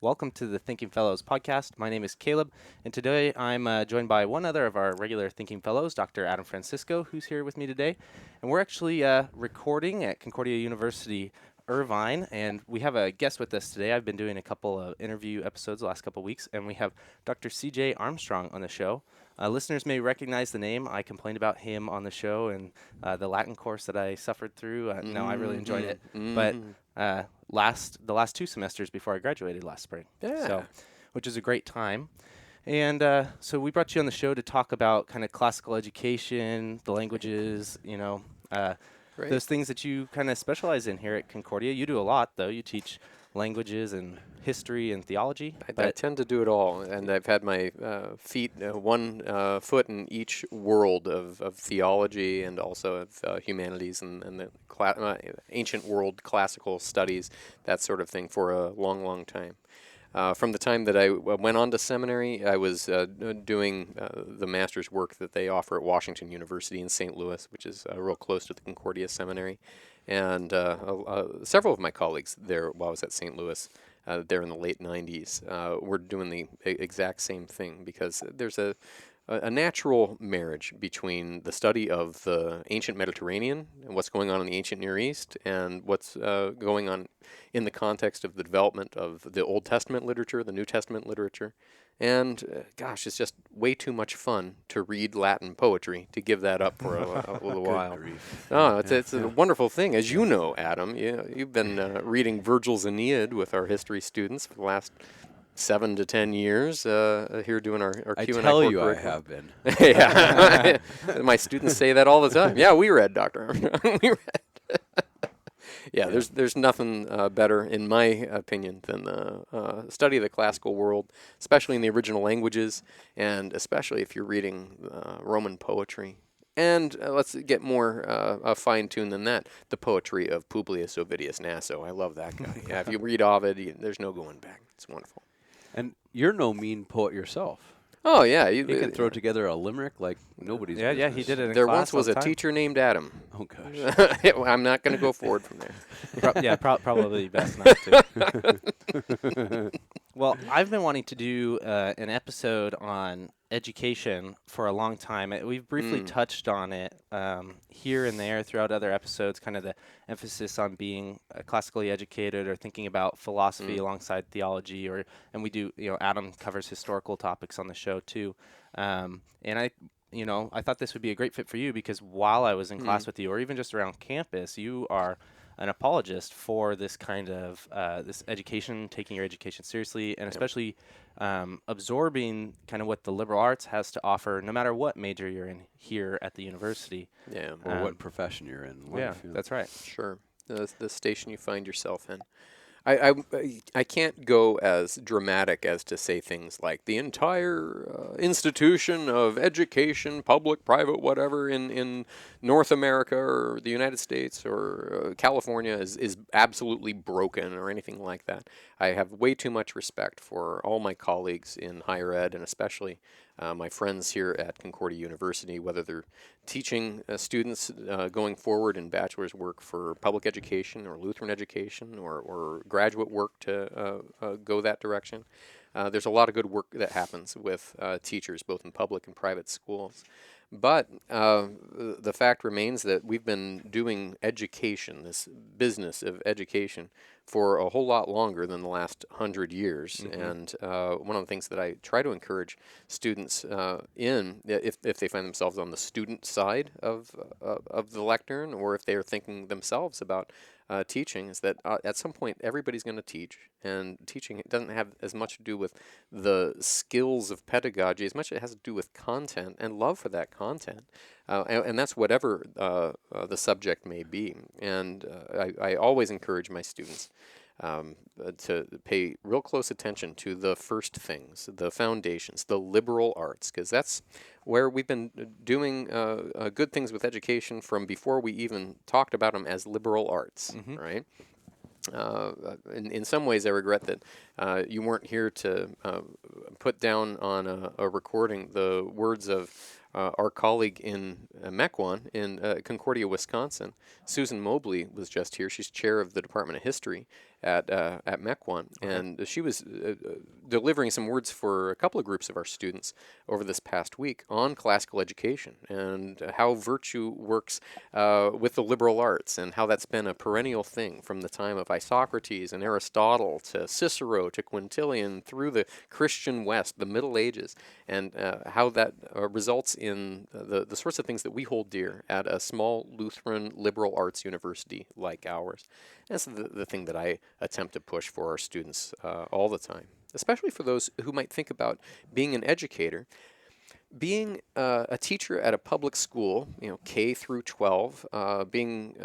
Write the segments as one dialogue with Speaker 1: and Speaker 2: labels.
Speaker 1: Welcome to the Thinking Fellows podcast. My name is Caleb, and today I'm joined by one other of our regular Thinking Fellows, Dr. Adam Francisco, who's here with me today. And we're actually recording at Concordia University Irvine, and we have a guest with us today. I've been doing a couple of interview episodes the last couple of weeks, and we have Dr. CJ Armstrong on the show. Listeners may recognize the name. I complained about him on the show and the Latin course that I suffered through. No, I really enjoyed it. But the last 2 semesters before I graduated last spring.
Speaker 2: Yeah.
Speaker 1: So, which is a great time. And so we brought you on the show to talk about kind of classical education, the languages, those things that you kind of specialize in here at Concordia. You do a lot, though. You teach languages and history and theology.
Speaker 2: I tend to do it all, and I've had my feet, one foot in each world of theology and also of humanities and the ancient world, classical studies, that sort of thing for a long, long time. From the time that I went on to seminary, I was doing the master's work that they offer at Washington University in St. Louis, which is real close to the Concordia Seminary. And several of my colleagues there while I was at St. Louis, there in the late 90s, were doing the exact same thing because there's a natural marriage between the study of the ancient Mediterranean and what's going on in the ancient Near East and what's going on in the context of the development of the Old Testament literature, the New Testament literature. And gosh, it's just way too much fun to read Latin poetry to give that up for a little while. Oh, it's a wonderful thing. As you know, Adam, you've been reading Virgil's Aeneid with our history students for the last 7 to 10 years here doing our Q&A.
Speaker 3: I tell you, I have been.
Speaker 2: Yeah, my students say that all the time. Yeah, we read, Dr. Armstrong. We read. Yeah, there's nothing better, in my opinion, than the study of the classical world, especially in the original languages, and especially if you're reading Roman poetry. And let's get more fine-tuned than that, the poetry of Publius Ovidius Naso. I love that guy. Yeah, if you read Ovid, there's no going back. It's wonderful.
Speaker 3: And you're no mean poet yourself.
Speaker 2: Oh, yeah.
Speaker 3: You can throw together a limerick like nobody's business.
Speaker 1: Yeah, he did it in
Speaker 2: There
Speaker 1: class
Speaker 2: once was
Speaker 1: all
Speaker 2: a
Speaker 1: the time.
Speaker 2: teacher named Adam.
Speaker 3: Oh, gosh.
Speaker 2: I'm not going to go forward from there.
Speaker 1: Probably best not to. Well, I've been wanting to do an episode on education for a long time. We've briefly touched on it here and there throughout other episodes, kind of the emphasis on being classically educated or thinking about philosophy alongside theology, and we do, Adam covers historical topics on the show too. And I thought this would be a great fit for you because while I was in class with you, or even just around campus, you are an apologist for this kind of this education, taking your education seriously, and especially absorbing kind of what the liberal arts has to offer, no matter what major you're in here at the university.
Speaker 2: Yeah.
Speaker 3: Or what profession you're in.
Speaker 1: That's right.
Speaker 2: Sure. The station you find yourself in. I can't go as dramatic as to say things like the entire institution of education, public, private, whatever, in North America or the United States or California is absolutely broken or anything like that. I have way too much respect for all my colleagues in higher ed and especially my friends here at Concordia University, whether they're teaching students going forward in bachelor's work for public education or Lutheran education or graduate work to go that direction. There's a lot of good work that happens with teachers, both in public and private schools. But the fact remains that we've been doing education, this business of education, for a whole lot longer than the last 100 years. And one of the things that I try to encourage students if they find themselves on the student side of the lectern, or if they are thinking themselves about teaching, is that at some point everybody's going to teach, and teaching doesn't have as much to do with the skills of pedagogy as much as it has to do with content and love for that content, and that's whatever the subject may be. And I always encourage my students to pay real close attention to the first things, the foundations, the liberal arts, because that's where we've been doing good things with education from before we even talked about them as liberal arts, right? In some ways, I regret that you weren't here to put down on a recording the words of our colleague in Mequon in Concordia, Wisconsin. Susan Mobley was just here. She's chair of the Department of History. at Mequon, and she was delivering some words for a couple of groups of our students over this past week on classical education and how virtue works with the liberal arts, and how that's been a perennial thing from the time of Isocrates and Aristotle to Cicero to Quintilian through the Christian West, the Middle Ages, and how that results in the sorts of things that we hold dear at a small Lutheran liberal arts university like ours. That's the thing that I attempt to push for our students all the time, especially for those who might think about being an educator. Being a teacher at a public school, K through 12, being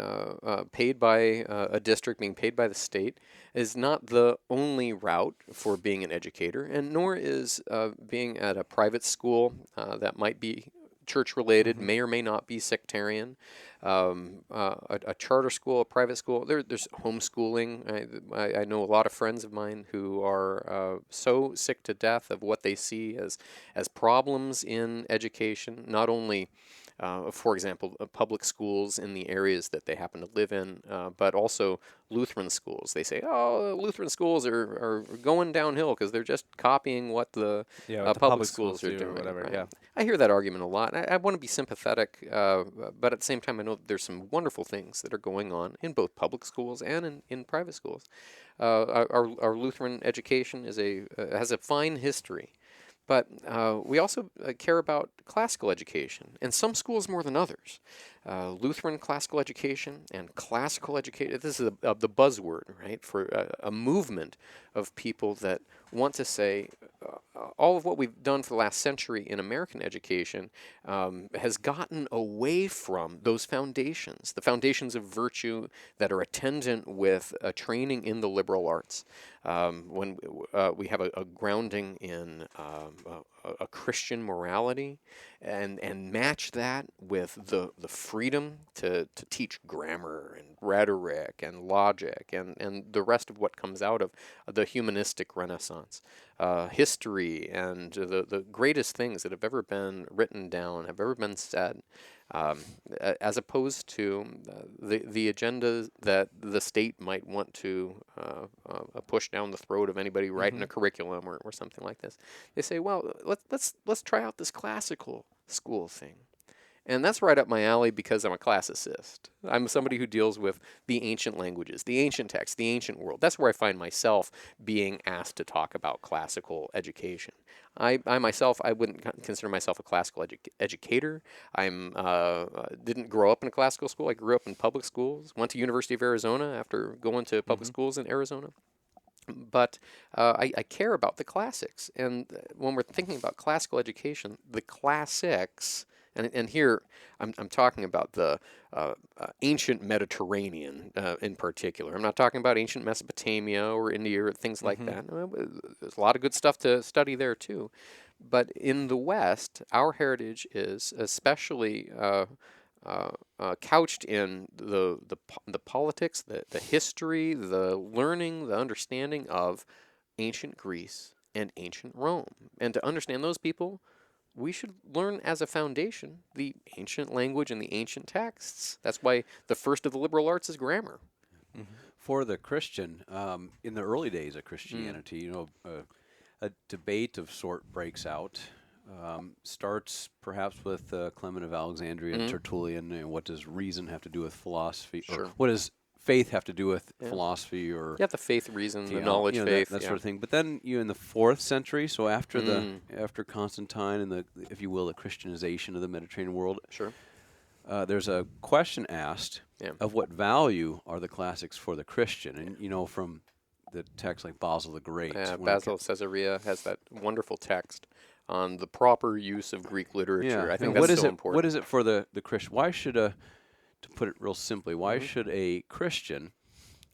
Speaker 2: paid by a district, being paid by the state, is not the only route for being an educator, and nor is being at a private school that might be church-related, may or may not be sectarian. A charter school, a private school. There's homeschooling. I know a lot of friends of mine who are so sick to death of what they see as problems in education, not only for example, public schools in the areas that they happen to live in, but also Lutheran schools. They say, oh, Lutheran schools are going downhill because they're just copying what the public schools are doing.
Speaker 1: Whatever,
Speaker 2: right?
Speaker 1: yeah.
Speaker 2: I hear that argument a lot. I want to be sympathetic, but at the same time, I know that there's some wonderful things that are going on in both public schools and in private schools. Our Lutheran education has a fine history. But we also care about classical education, and some schools more than others. Lutheran classical education and classical education, this is the buzzword, right, for a movement of people that want to say all of what we've done for the last century in American education has gotten away from those foundations, the foundations of virtue that are attendant with a training in the liberal arts. When we have a grounding in a Christian morality, and match that with the freedom to teach grammar and rhetoric and logic and the rest of what comes out of the humanistic Renaissance, history, and the greatest things that have ever been written down, have ever been said, as opposed to the agenda that the state might want to push down the throat of anybody writing a curriculum or something like this. They say, well, let's try out this classical school thing. And that's right up my alley because I'm a classicist. I'm somebody who deals with the ancient languages, the ancient texts, the ancient world. That's where I find myself being asked to talk about classical education. I myself, I wouldn't consider myself a classical educator. Didn't grow up in a classical school. I grew up in public schools, went to University of Arizona after going to public schools in Arizona. But I care about the classics. And when we're thinking about classical education, the classics... And here I'm talking about the ancient Mediterranean in particular. I'm not talking about ancient Mesopotamia or India or things like that. There's a lot of good stuff to study there too. But in the West, our heritage is especially couched in the politics, the history, the learning, the understanding of ancient Greece and ancient Rome. And to understand those people, we should learn as a foundation the ancient language and the ancient texts. That's why the first of the liberal arts is grammar.
Speaker 3: For the Christian, in the early days of Christianity, a debate of sort breaks out. Starts perhaps with Clement of Alexandria and Tertullian. And what does reason have to do with philosophy?
Speaker 2: Sure.
Speaker 3: Or what does faith have to do with philosophy? Or
Speaker 2: the faith, reason, the knowledge, faith,
Speaker 3: that sort of thing. But then in the 4th century, so after after Constantine and
Speaker 2: if you will,
Speaker 3: the Christianization of the Mediterranean world,
Speaker 2: sure,
Speaker 3: there's a question asked of what value are the classics for the Christian, and from the texts like Basil the Great.
Speaker 2: Basil of Caesarea has that wonderful text on the proper use of Greek literature. I think that's so important.
Speaker 3: What is it for the Christian? Why should to put it real simply, why should a Christian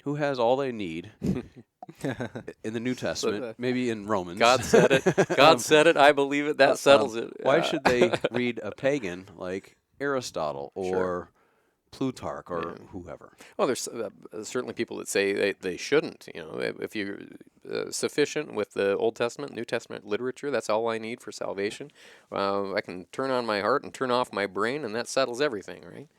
Speaker 3: who has all they need in the New Testament, maybe in Romans.
Speaker 2: God said it. God said it. I believe it. That settles it.
Speaker 3: Why should they read a pagan like Aristotle or Plutarch or whoever?
Speaker 2: Well, there's certainly people that say they shouldn't. If you're sufficient with the Old Testament, New Testament literature, that's all I need for salvation. I can turn on my heart and turn off my brain, and that settles everything, right?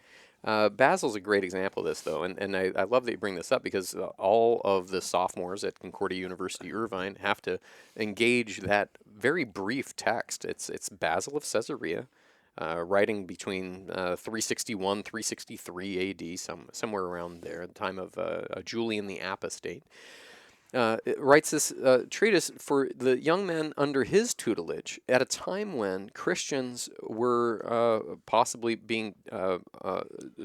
Speaker 2: Basil's a great example of this, though, and I love that you bring this up because all of the sophomores at Concordia University Irvine have to engage that very brief text. It's Basil of Caesarea, writing between 361, 363 A.D., somewhere around there, at the time of Julian the Apostate. It writes this treatise for the young men under his tutelage at a time when Christians were possibly being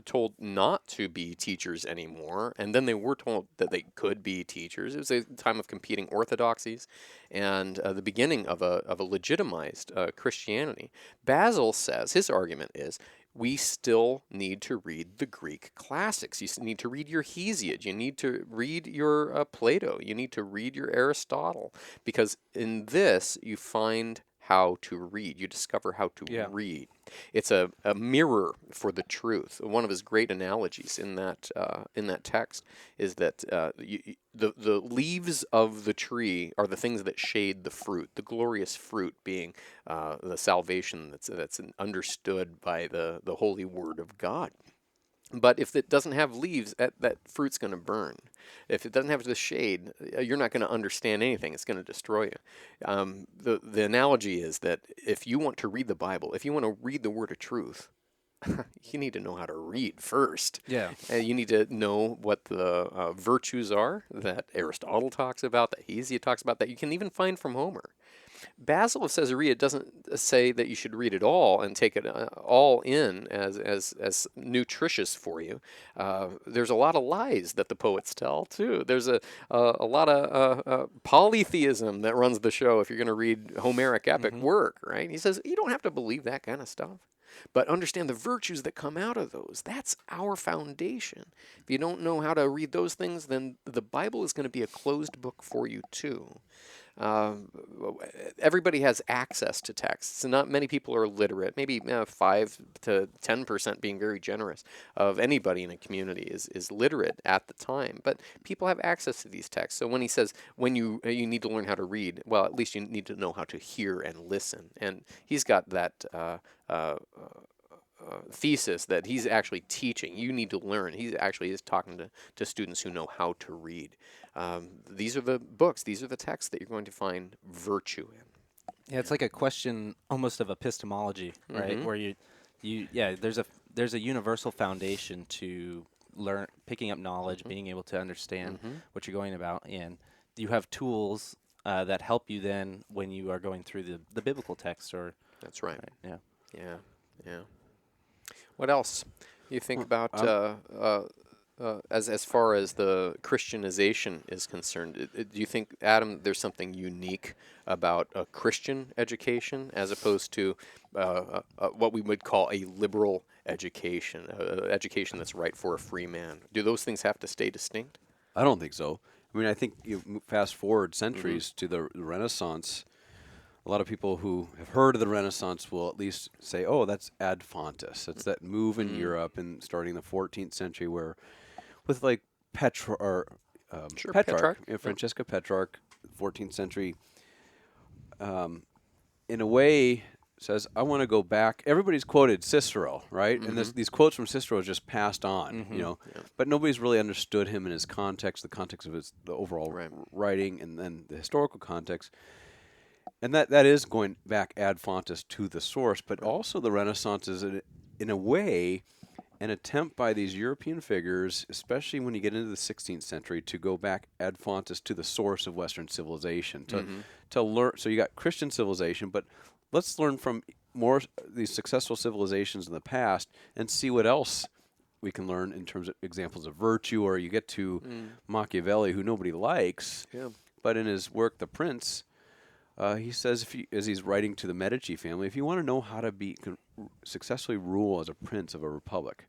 Speaker 2: told not to be teachers anymore, and then they were told that they could be teachers. It was a time of competing orthodoxies and the beginning of a legitimized Christianity. Basil says, his argument is, we still need to read the Greek classics. You need to read your Hesiod. You need to read your Plato. You need to read your Aristotle. Because in this, you find how to read. You discover how to read. It's a mirror for the truth. One of his great analogies in that text is that the leaves of the tree are the things that shade the fruit. The glorious fruit being the salvation that's understood by the holy word of God. But if it doesn't have leaves, that fruit's going to burn. If it doesn't have the shade, you're not going to understand anything. It's going to destroy you. The analogy is that if you want to read the Bible, if you want to read the word of truth, you need to know how to read first.
Speaker 1: Yeah.
Speaker 2: You need to know what the virtues are that Aristotle talks about, that Hesiod talks about, that you can even find from Homer. Basil of Caesarea doesn't say that you should read it all and take it all in as nutritious for you. There's a lot of lies that the poets tell too. There's a lot of polytheism that runs the show if you're going to read Homeric epic work, right? He says you don't have to believe that kind of stuff, but understand the virtues that come out of those. That's our foundation. If you don't know how to read those things, then the Bible is going to be a closed book for you too. Everybody has access to texts, and not many people are literate. Maybe 5 to 10%, being very generous, of anybody in a community is literate at the time. But people have access to these texts. So when he says when you need to learn how to read, well, at least you need to know how to hear and listen. And he's got that thesis that he's actually teaching. You need to learn. He actually is talking to students who know how to read. These are the books, these are the texts that you're going to find virtue in.
Speaker 1: Yeah, it's like a question almost of epistemology, right? Where there's a universal foundation to picking up knowledge, being able to understand what you're going about, and you have tools that help you then when you are going through the biblical text.
Speaker 2: That's right.
Speaker 1: Yeah.
Speaker 2: What else you think about as far as the Christianization is concerned? Do you think, Adam, there's something unique about a Christian education as opposed to what we would call a liberal education, education that's right for a free man? Do those things have to stay distinct?
Speaker 3: I don't think so. I mean, I think you fast forward centuries to the Renaissance. A lot of people who have heard of the Renaissance will at least say, "Oh, that's ad fontes." That's that move in Europe, and starting the 14th century, where with like Petrarch, Francesca Petrarch, 14th century, in a way says, "I want to go back." Everybody's quoted Cicero, right? And these quotes from Cicero just passed on, but nobody's really understood him in his context, the context of the overall writing, and then the historical context. And that is going back ad fontes to the source, but also the Renaissance is, in a way, an attempt by these European figures, especially when you get into the 16th century, to go back ad fontes to the source of Western civilization, to learn. So you got Christian civilization, but let's learn from more these successful civilizations in the past and see what else we can learn in terms of examples of virtue. Or you get to Machiavelli, who nobody likes, but in his work, The Prince, he says, as he's writing to the Medici family, if you want to know how to successfully rule as a prince of a republic,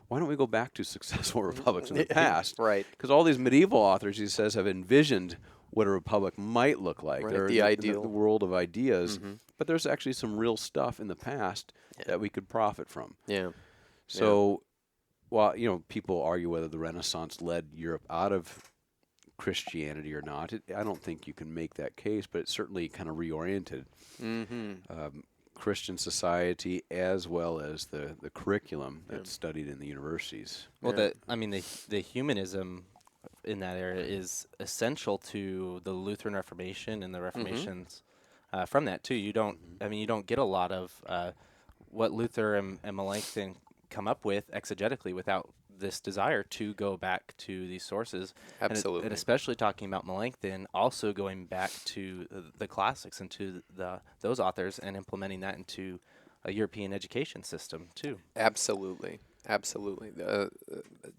Speaker 3: why don't we go back to successful republics in the past?
Speaker 2: Right.
Speaker 3: Because all these medieval authors, he says, have envisioned what a republic might look like.
Speaker 2: Right.
Speaker 3: They're
Speaker 2: The
Speaker 3: in
Speaker 2: ideal.
Speaker 3: the world of ideas, but there's actually some real stuff in the past that we could profit from.
Speaker 2: Yeah.
Speaker 3: So, while people argue whether the Renaissance led Europe out of Christianity or not, I don't think you can make that case, but it certainly kind of reoriented Christian society as well as the curriculum that's studied in the universities.
Speaker 1: Well, the humanism in that area is essential to the Lutheran Reformation and the Reformations. From that too, you don't get a lot of what Luther and Melanchthon come up with exegetically without this desire to go back to these sources.
Speaker 2: Absolutely.
Speaker 1: And especially talking about Melanchthon, also going back to the classics and to those authors and implementing that into a European education system too.
Speaker 2: Absolutely.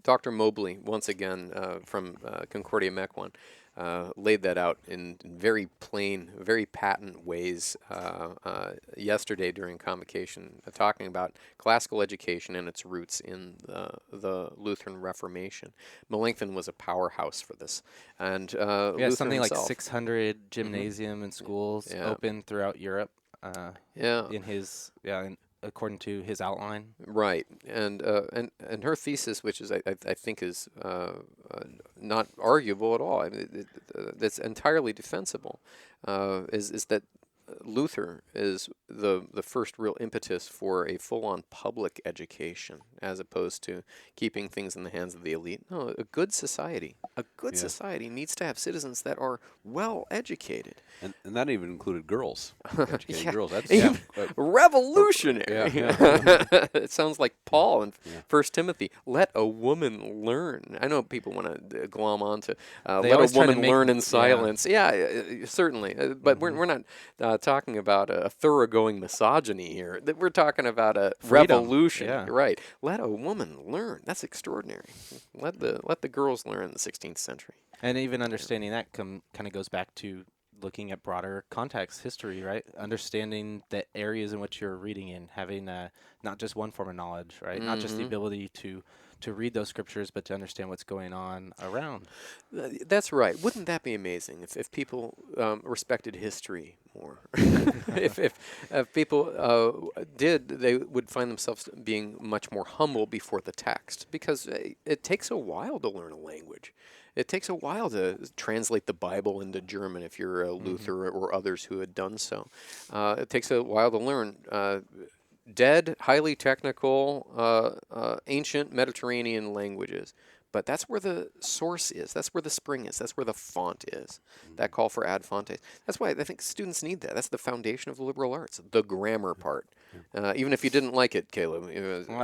Speaker 2: Dr. Mobley, once again, from Concordia Mequon, laid that out in very plain, very patent ways yesterday during convocation, talking about classical education and its roots in the Lutheran Reformation. Melanchthon was a powerhouse for this. And Luther
Speaker 1: something
Speaker 2: himself,
Speaker 1: like 600 gymnasium and schools open throughout Europe. According to his outline.
Speaker 2: Right, and her thesis, which is I think is not arguable at all. I mean, that's entirely defensible. Is that Luther is the first real impetus for a full-on public education, as opposed to keeping things in the hands of the elite. No, a good society needs to have citizens that are well educated.
Speaker 3: And that even included girls. Educated girls. That's
Speaker 2: revolutionary. It sounds like Paul in 1 Timothy. Let a woman learn. I know people want to glom on to let a woman learn in silence. Yeah, certainly. But we're not talking about a thoroughgoing misogyny here. We're talking about a revolution.
Speaker 1: Yeah.
Speaker 2: Right. Let a woman learn. That's extraordinary. Let the girls learn in the 16th century.
Speaker 1: And even understanding that kind of goes back to looking at broader context, history, right? Understanding the areas in which you're reading in, having not just one form of knowledge, right? Not just the ability to read those scriptures, but to understand what's going on around.
Speaker 2: That's right. Wouldn't that be amazing if people respected history more? if people did, they would find themselves being much more humble before the text, because it takes a while to learn a language. It takes a while to translate the Bible into German if you're a Luther or others who had done so. It takes a while to learn dead, highly technical, ancient Mediterranean languages. But that's where the source is. That's where the spring is. That's where the font is. That call for ad fontes. That's why I think students need that. That's the foundation of the liberal arts, the grammar part. Even if you didn't like it, Caleb.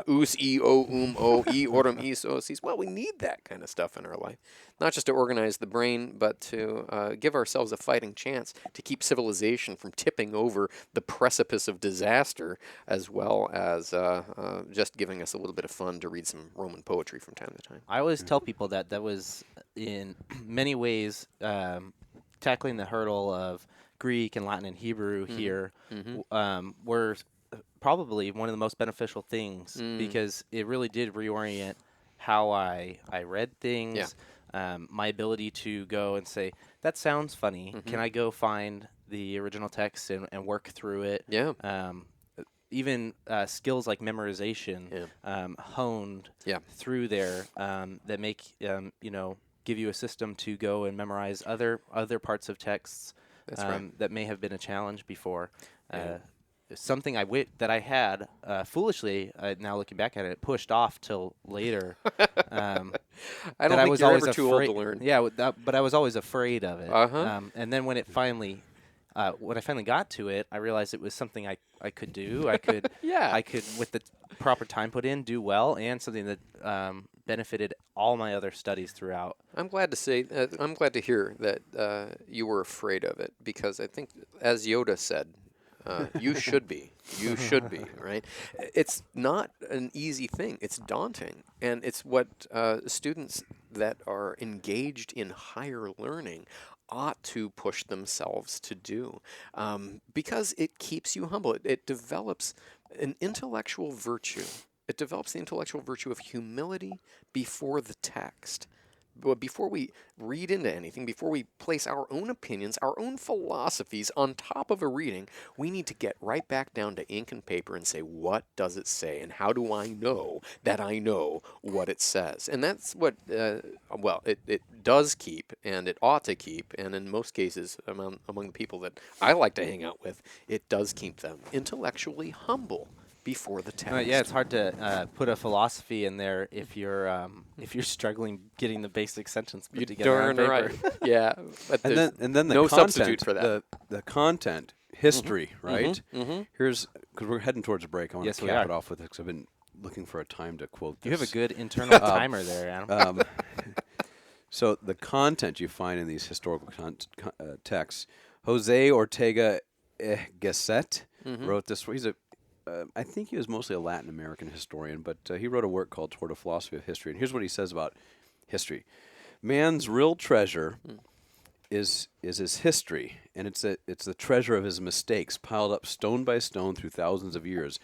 Speaker 2: Us, e, o, o, e, orum, is, o, sis. Well, we need that kind of stuff in our life. Not just to organize the brain, but to give ourselves a fighting chance to keep civilization from tipping over the precipice of disaster, as well as just giving us a little bit of fun to read some Roman poetry from time to time.
Speaker 1: I always tell people that was in many ways tackling the hurdle of Greek and Latin and Hebrew here were probably one of the most beneficial things, because it really did reorient how I read things, my ability to go and say, that sounds funny. Can I go find the original text and work through it?
Speaker 2: Yeah.
Speaker 1: Even skills like memorization honed through there that make give you a system to go and memorize other parts of texts that may have been a challenge before. Something that I had foolishly, now looking back at it, pushed off till later.
Speaker 2: I don't think you're ever too old to learn.
Speaker 1: Yeah, but I was always afraid of it. And then when I finally got to it, I realized it was something I could do. I could, I could, with the proper time put in, do well, and something that benefited all my other studies throughout.
Speaker 2: I'm glad to hear that you were afraid of it, because I think, as Yoda said, you should be. You should be, right? It's not an easy thing. It's daunting. And it's what students that are engaged in higher learning ought to push themselves to do, because it keeps you humble. It develops an intellectual virtue. It develops the intellectual virtue of humility before the text. before we read into anything, before we place our own opinions, our own philosophies on top of a reading, we need to get right back down to ink and paper and say, what does it say? And how do I know that I know what it says? And that's what, it does keep, and it ought to keep, and in most cases, among the people that I like to hang out with, it does keep them intellectually humble before the text.
Speaker 1: Yeah, it's hard to put a philosophy in there if you're struggling getting the basic sentence put together on paper.
Speaker 2: Right. Yeah, but
Speaker 3: and then the
Speaker 2: no
Speaker 3: content,
Speaker 2: substitute for that.
Speaker 3: The content, history, right?
Speaker 2: Mm-hmm.
Speaker 3: Here's, because we're heading towards a break. I want
Speaker 1: Yes,
Speaker 3: to
Speaker 1: we
Speaker 3: cap
Speaker 1: are.
Speaker 3: it off with it because I've been looking for a time to quote this.
Speaker 1: You have a good internal timer there, Adam.
Speaker 3: So the content you find in these historical texts, Jose Ortega Gasset wrote this. He's I think he was mostly a Latin American historian, but he wrote a work called Toward a Philosophy of History. And here's what he says about history: man's real treasure is his history, and it's the treasure of his mistakes piled up stone by stone through thousands of years.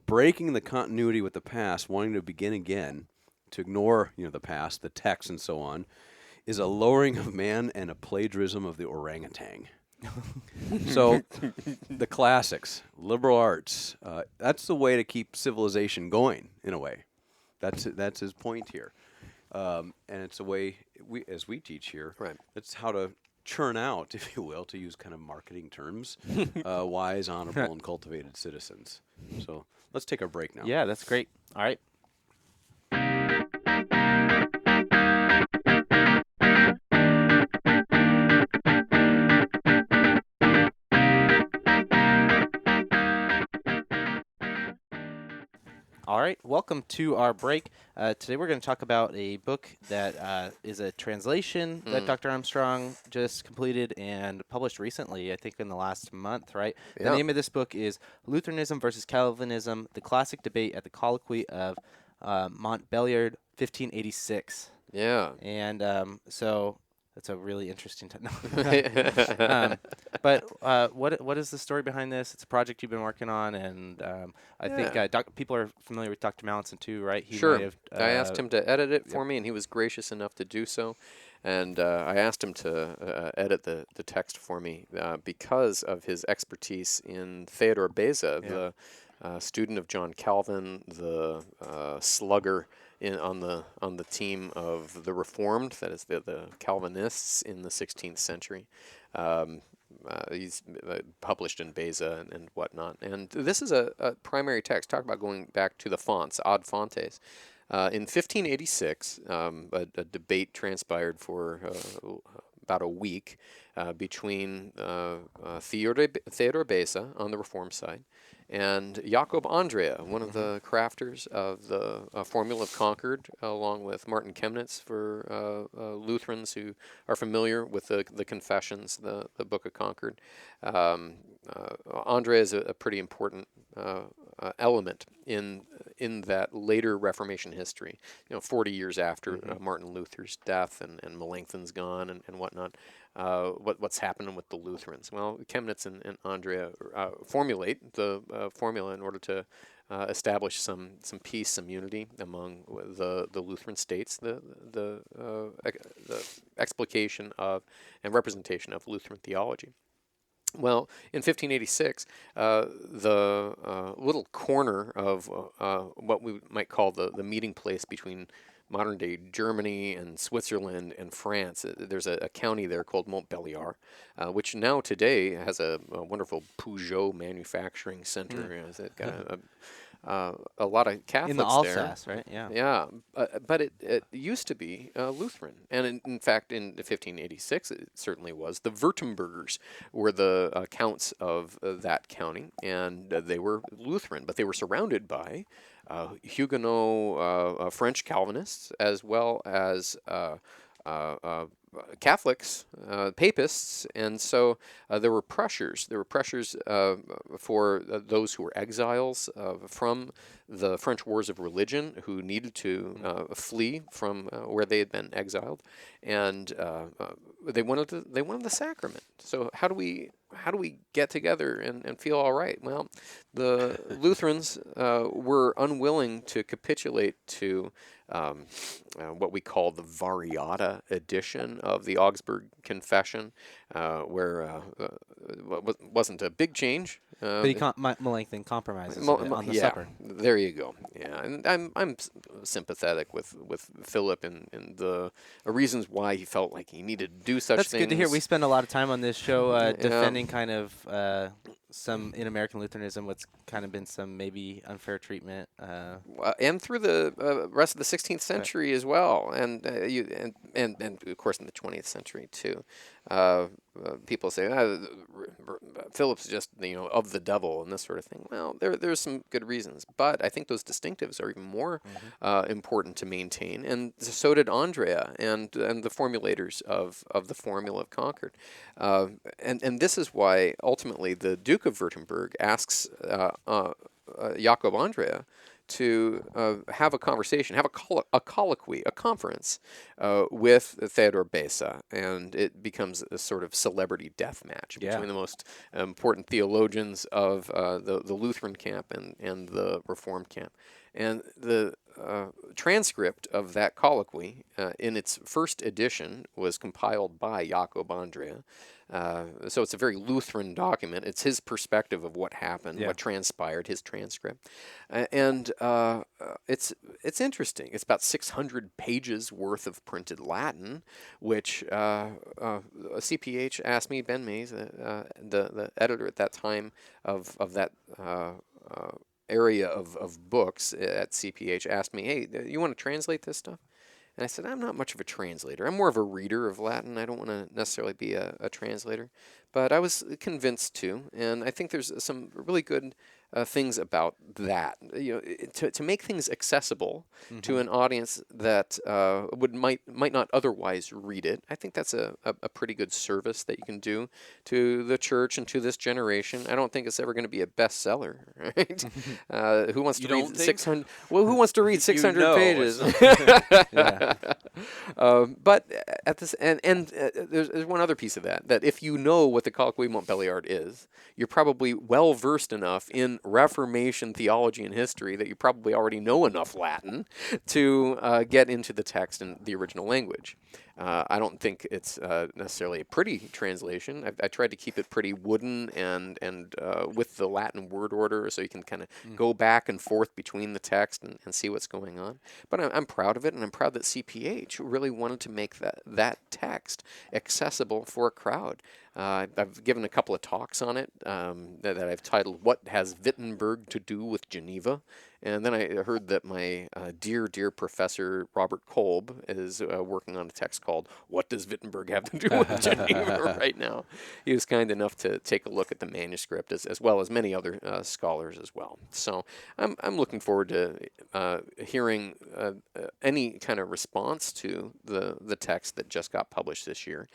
Speaker 3: Breaking the continuity with the past, wanting to begin again, to ignore the past, the text, and so on, is a lowering of man and a plagiarism of the orangutan. So, the classics, liberal arts, that's the way to keep civilization going, in a way. That's his point here. And it's a way, as we teach here,
Speaker 2: Right.
Speaker 3: that's how to churn out, if you will, to use kind of marketing terms, wise, honorable, and cultivated citizens. So, let's take our break now.
Speaker 1: Yeah, that's great. All right. All right, welcome to our break. Today we're going to talk about a book that is a translation that Dr. Armstrong just completed and published recently, I think in the last month, right?
Speaker 2: Yeah.
Speaker 1: The name of this book is Lutheranism versus Calvinism, the Classic Debate at the Colloquy of Montbéliard, 1586.
Speaker 2: Yeah.
Speaker 1: And so that's a really interesting But what is the story behind this? It's a project you've been working on, and I think people are familiar with Dr. Mallinson too, right? He
Speaker 2: Sure.
Speaker 1: might have,
Speaker 2: I asked him to edit it for me, and he was gracious enough to do so. And I asked him to edit the text for me because of his expertise in Theodor Beza, the student of John Calvin, the slugger on the team of the Reformed, that is the Calvinists in the 16th century. He's published in Beza and whatnot. And this is a primary text. Talk about going back to the fonts, ad fontes. In 1586, a debate transpired for about a week between Theodor Beza on the Reform side and Jakob Andrea, one of the crafters of the Formula of Concord, along with Martin Chemnitz for Lutherans who are familiar with the Confessions, the Book of Concord. Andrea is a pretty important element in that later Reformation history. 40 years after Martin Luther's death and Melanchthon's gone and whatnot. What's happening with the Lutherans? Well, Chemnitz and Andrea formulate the formula in order to establish some peace, some unity among the Lutheran states, the explication of and representation of Lutheran theology. Well, in 1586, the little corner of what we might call the meeting place between modern-day Germany and Switzerland and France, there's a county there called Montbéliard, which now today has a wonderful Peugeot manufacturing center. It's got a lot of Catholics
Speaker 1: in the
Speaker 2: there.
Speaker 1: Alsace, right? Yeah.
Speaker 2: Yeah, but it used to be Lutheran, and in fact, in 1586, it certainly was. The Württembergers were the counts of that county, and they were Lutheran, but they were surrounded by Huguenot French Calvinists, as well as Catholics, Papists, and so there were pressures. There were pressures for those who were exiles from the French Wars of Religion, who needed to flee from where they had been exiled, and they wanted the sacrament. So how do we how do we get together and feel all right? Well, the Lutherans were unwilling to capitulate to what we call the Variata edition of the Augsburg Confession, where wasn't a big change.
Speaker 1: But he Melanchthon compromises a bit on the
Speaker 2: Yeah,
Speaker 1: supper.
Speaker 2: there you go. Yeah, and I'm sympathetic with Philip and the reasons why he felt like he needed to do such
Speaker 1: That's
Speaker 2: things.
Speaker 1: good to hear. We spend a lot of time on this show defending kind of some in American Lutheranism, what's kind of been some maybe unfair treatment.
Speaker 2: And through the rest of the 16th century as well, and of course in the 20th century too. People say Philip's just of the devil and this sort of thing. Well, there's some good reasons, but I think those distinctives are even more important to maintain. And so did Andrea and the formulators of the Formula of Concord. And this is why ultimately the Duke of Württemberg asks Jakob Andrea to have a conversation, have a colloquy, a conference with Theodor Beza, and it becomes a sort of celebrity death match between the most important theologians of the Lutheran camp and the Reformed camp. And the transcript of that colloquy in its first edition was compiled by Jakob Andrea. So it's a very Lutheran document. It's his perspective of what happened, what transpired, his transcript. And it's interesting. It's about 600 pages worth of printed Latin, which CPH asked me, Ben Mays, the editor at that time of that area of books at CPH, asked me, hey, you want to translate this stuff? And I said, I'm not much of a translator. I'm more of a reader of Latin. I don't want to necessarily be a translator. But I was convinced to, and I think there's some really good things about that. To make things accessible to an audience that might not otherwise read it. I think that's a pretty good service that you can do to the church and to this generation. I don't think it's ever going to be a bestseller, right? Who wants to read 600? Well, who wants to read 600 pages? But at this, and there's one other piece of that if you know what the Colloquy Montbéliard is, you're probably well versed enough in Reformation theology and history that you probably already know enough Latin to get into the text in the original language. I don't think it's necessarily a pretty translation. I tried to keep it pretty wooden and with the Latin word order, so you can kind of go back and forth between the text and see what's going on. But I'm proud of it, and I'm proud that CPH really wanted to make that text accessible for a crowd. I've given a couple of talks on it that I've titled, What Has Wittenberg to Do with Geneva? And then I heard that my dear professor, Robert Kolb, is working on a text called, What Does Wittenberg Have to Do with Geneva right now? He was kind enough to take a look at the manuscript as well as many other scholars as well. So I'm looking forward to hearing any kind of response to the text that just got published this year.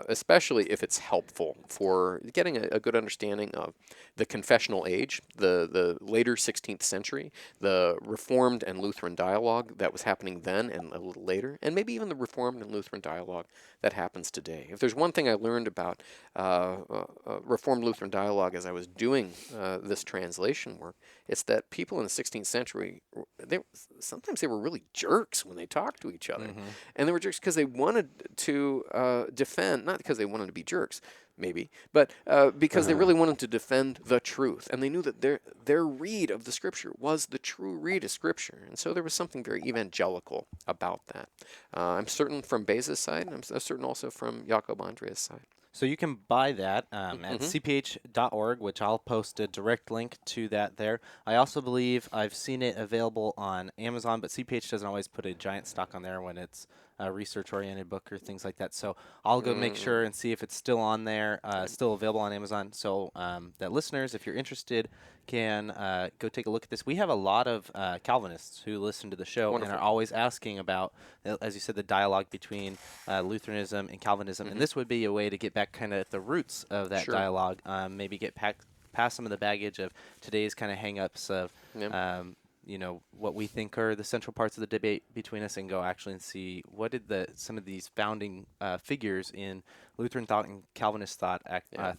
Speaker 2: Especially if it's helpful for getting a good understanding of the confessional age, the later 16th century, the Reformed and Lutheran dialogue that was happening then and a little later, and maybe even the Reformed and Lutheran dialogue that happens today. If there's one thing I learned about Reformed Lutheran dialogue as I was doing this translation work, it's that people in the 16th century, sometimes they were really jerks when they talked to each other. And they were jerks because they wanted to defend, not because they wanted to be jerks, maybe, but because they really wanted to defend the truth. And they knew that their read of the Scripture was the true read of Scripture. And so there was something very evangelical about that. I'm certain from Beza's side, and I'm certain also from Jakob Andrea's side.
Speaker 1: So you can buy that at cph.org, which I'll post a direct link to that there. I also believe I've seen it available on Amazon, but CPH doesn't always put a giant stock on there when it's a research-oriented book or things like that. So I'll go make sure and see if it's still on there, still available on Amazon, so that listeners, if you're interested, can go take a look at this. We have a lot of Calvinists who listen to the show and are always asking about, as you said, the dialogue between Lutheranism and Calvinism, and this would be a way to get back kind of at the roots of that dialogue, maybe get past some of the baggage of today's kind of hang-ups of what we think are the central parts of the debate between us, and go actually and see what did some of these founding figures in Lutheran thought and Calvinist thought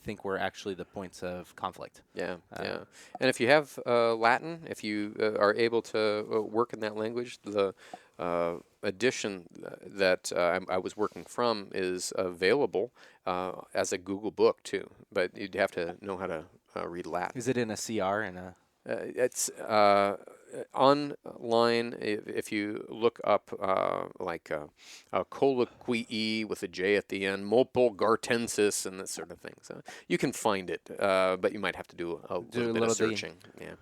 Speaker 1: think were actually the points of conflict.
Speaker 2: Yeah. And if you have Latin, if you are able to work in that language, the edition that I was working from is available as a Google book too, but you'd have to know how to read Latin.
Speaker 1: Is it in a CR and a?
Speaker 2: It's online. If you look up colloquii with a J at the end, mopul gartensis, and that sort of thing. So you can find it, but you might have to do a little bit of searching. Yeah.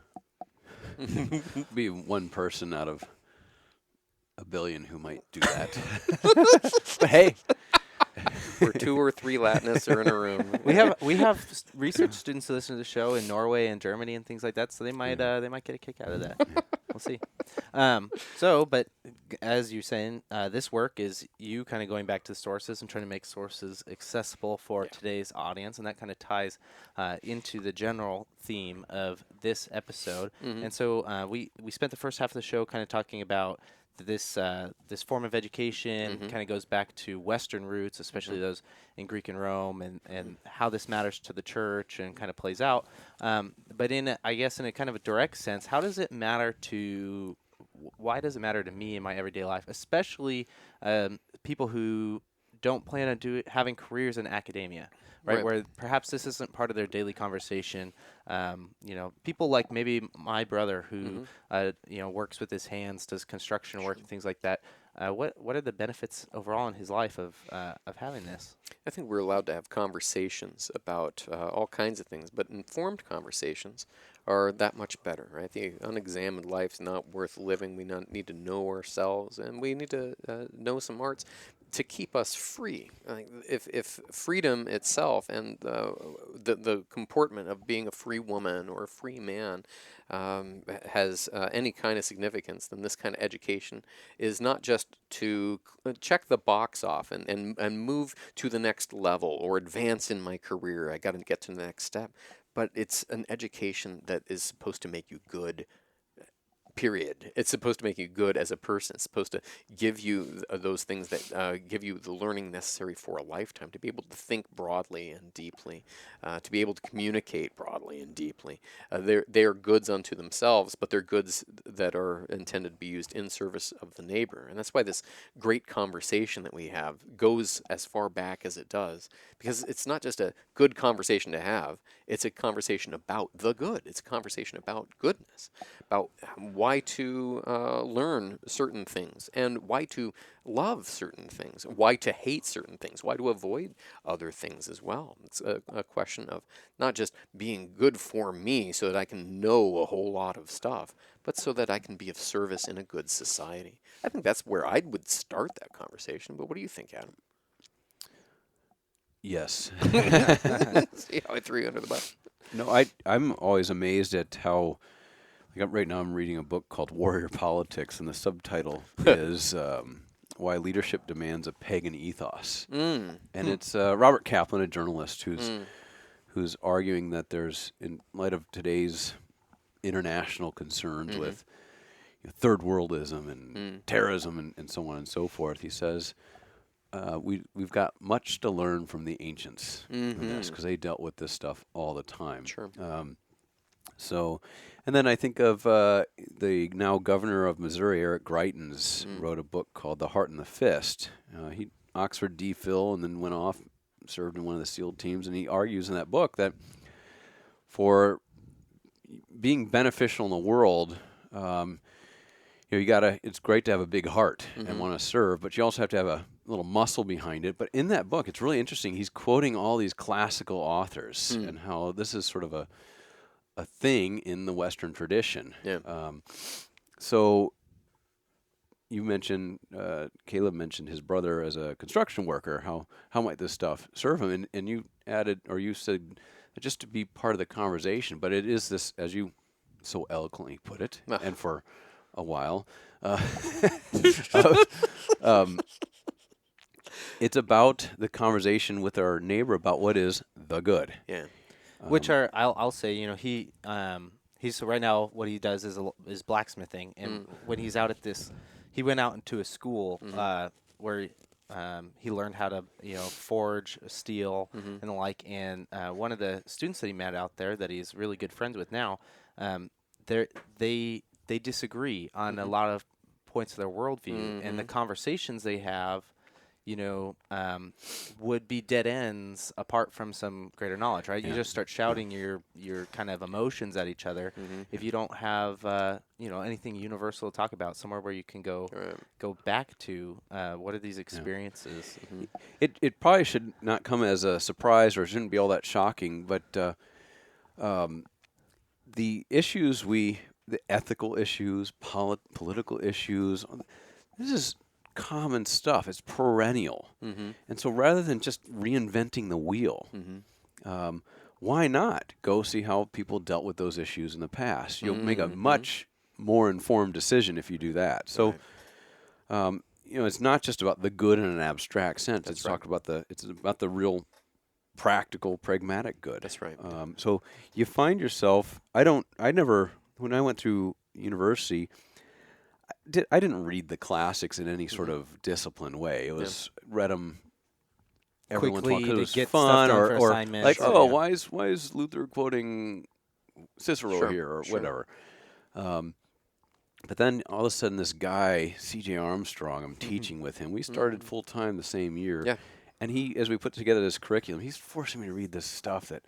Speaker 3: Be one person out of a billion who might do that. But hey,
Speaker 2: where 2 or 3 Latinists are in a room.
Speaker 1: We have research students who listen to the show in Norway and Germany and things like that, so they might get a kick out of that. We'll see. But as you're saying, this work is you kind of going back to the sources and trying to make sources accessible for today's audience, and that kind of ties into the general theme of this episode. Mm-hmm. And so we spent the first half of the show kind of talking about this form of education. Kind of goes back to Western roots, especially those in Greek and Rome, and how this matters to the church and kind of plays out. But in a kind of a direct sense, why does it matter to me in my everyday life, especially people who don't plan on having careers in academia? Right, where perhaps this isn't part of their daily conversation. People like maybe my brother who works with his hands, does construction work and things like that. What are the benefits overall in his life of having this?
Speaker 2: I think we're allowed to have conversations about all kinds of things, but informed conversations are that much better, right? The unexamined life's not worth living. We need to know ourselves, and we need to know some arts to keep us free. If freedom itself and the comportment of being a free woman or a free man has any kind of significance, then this kind of education is not just to check the box off and move to the next level or advance in my career. I got to get to the next step. But it's an education that is supposed to make you good, period. It's supposed to make you good as a person. It's supposed to give you those things that give you the learning necessary for a lifetime, to be able to think broadly and deeply, to be able to communicate broadly and deeply. They are goods unto themselves, but they're goods that are intended to be used in service of the neighbor. And that's why this great conversation that we have goes as far back as it does, because it's not just a good conversation to have, it's a conversation about the good. It's a conversation about goodness, about why to learn certain things, and why to love certain things, why to hate certain things, why to avoid other things as well. It's a question of not just being good for me so that I can know a whole lot of stuff, but so that I can be of service in a good society. I think that's where I would start that conversation, but what do you think, Adam?
Speaker 3: Yes.
Speaker 2: See how I threw you under the bus?
Speaker 3: No, I'm always amazed at how, right now I'm reading a book called Warrior Politics, and the subtitle is Why Leadership Demands a Pagan Ethos. And it's Robert Kaplan, a journalist, who's arguing that there's, in light of today's international concerns with third worldism and terrorism and so on and so forth, he says, we've got much to learn from the ancients in this, because they dealt with this stuff all the time.
Speaker 2: Sure.
Speaker 3: And then I think of the now governor of Missouri, Eric Greitens, wrote a book called The Heart and the Fist. He Oxford DPhil, and then went off, served in one of the SEAL teams, and he argues in that book that for being beneficial in the world, it's great to have a big heart and want to serve, but you also have to have a little muscle behind it. But in that book, it's really interesting. He's quoting all these classical authors and how this is sort of a thing in the Western tradition.
Speaker 2: Yeah.
Speaker 3: So you mentioned, Caleb mentioned his brother as a construction worker. How might this stuff serve him? And you added, or you said, just to be part of the conversation. But it is this, as you so eloquently put it, and for a while, it's about the conversation with our neighbor about what is the good.
Speaker 2: Yeah.
Speaker 1: Which are, I'll say, he He's right now what he does is blacksmithing, and when he's out at this, he went out into a school where he learned how to forge steel and the like. And one of the students that he met out there that he's really good friends with now, they disagree on a lot of points of their worldview, and the conversations they have, would be dead ends apart from some greater knowledge, right? You just start shouting your kind of emotions at each other if you don't have anything universal to talk about, somewhere where you can go back to what are these experiences.
Speaker 3: It probably should not come as a surprise, or shouldn't be all that shocking, but the issues the ethical issues, political issues, this is common stuff. It's perennial. And so rather than just reinventing the wheel, why not go see how people dealt with those issues in the past? You'll make a much more informed decision if you do that. So, it's not just about the good in an abstract sense. It's about the real practical, pragmatic good.
Speaker 2: That's right.
Speaker 3: So you find yourself, when I went through university, I didn't read the classics in any sort of disciplined way. It was read them every once in a while 'cause it was
Speaker 1: get
Speaker 3: fun,
Speaker 1: stuff done for
Speaker 3: or
Speaker 1: assignments,
Speaker 3: like, why is Luther quoting Cicero here, or whatever. But then all of a sudden, this guy C.J. Armstrong, I'm teaching with him. We started full time the same year.
Speaker 2: Yeah.
Speaker 3: And as we put together this curriculum, he's forcing me to read this stuff that,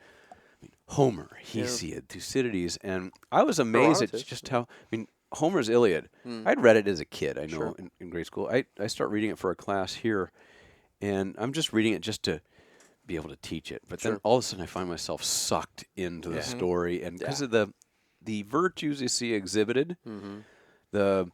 Speaker 3: Homer, Hesiod, Thucydides, and I was amazed at just how, Homer's Iliad. I'd read it as a kid, I know, in grade school. I start reading it for a class here, and I'm just reading it just to be able to teach it. But then all of a sudden I find myself sucked into the story, and because of the virtues you see exhibited, the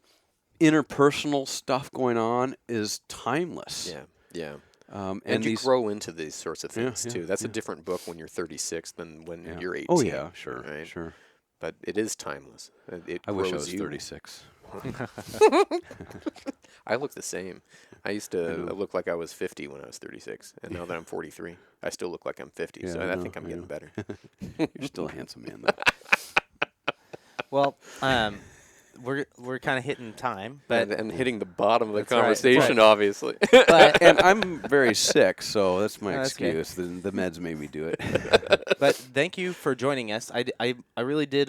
Speaker 3: interpersonal stuff going on is timeless.
Speaker 2: Yeah.
Speaker 3: And
Speaker 2: you grow into these sorts of things too. That's a different book when you're 36 than when you're 18.
Speaker 3: Oh yeah, sure,
Speaker 2: right?
Speaker 3: sure.
Speaker 2: But it is timeless.
Speaker 3: I wish I was 36.
Speaker 2: I look the same. I used to look like I was 50 when I was 36, and now that I'm 43, I still look like I'm 50. So I think I'm getting better.
Speaker 3: You're still a handsome man, though.
Speaker 1: Well, we're kind of hitting time, but
Speaker 2: and hitting the bottom of the
Speaker 1: That's right.
Speaker 2: conversation, obviously.
Speaker 3: And I'm very sick, so that's my
Speaker 1: That's okay.
Speaker 3: excuse. The meds made me do it.
Speaker 1: But thank you for joining us. I really did.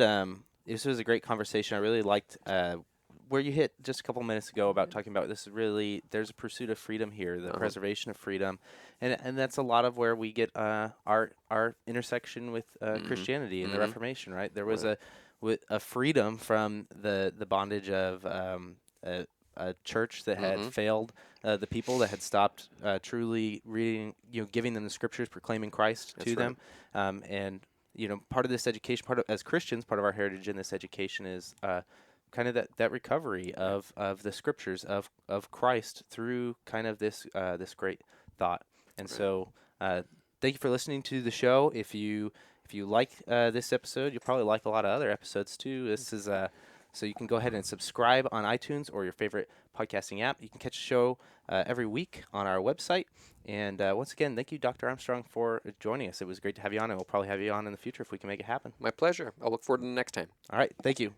Speaker 1: This was a great conversation. I really liked where you hit just a couple minutes ago about talking about this. Is really, there's a pursuit of freedom here, the preservation of freedom, and that's a lot of where we get our intersection with Christianity and the Reformation. Right, there was a freedom from the bondage of a church that had failed the people, that had stopped truly reading, giving them the scriptures, proclaiming Christ to them, and part of this education, as Christians, part of our heritage in this education is kind of that recovery of the scriptures of Christ through kind of this great thought. And so thank you for listening to the show. If you like this episode, you'll probably like a lot of other episodes too. This is so you can go ahead and subscribe on iTunes or your favorite podcasting app. You can catch the show every week on our website. And once again, thank you, Dr. Armstrong, for joining us. It was great to have you on, and we'll probably have you on in the future if we can make it happen.
Speaker 2: My pleasure. I'll look forward to the next time.
Speaker 1: All right. Thank you.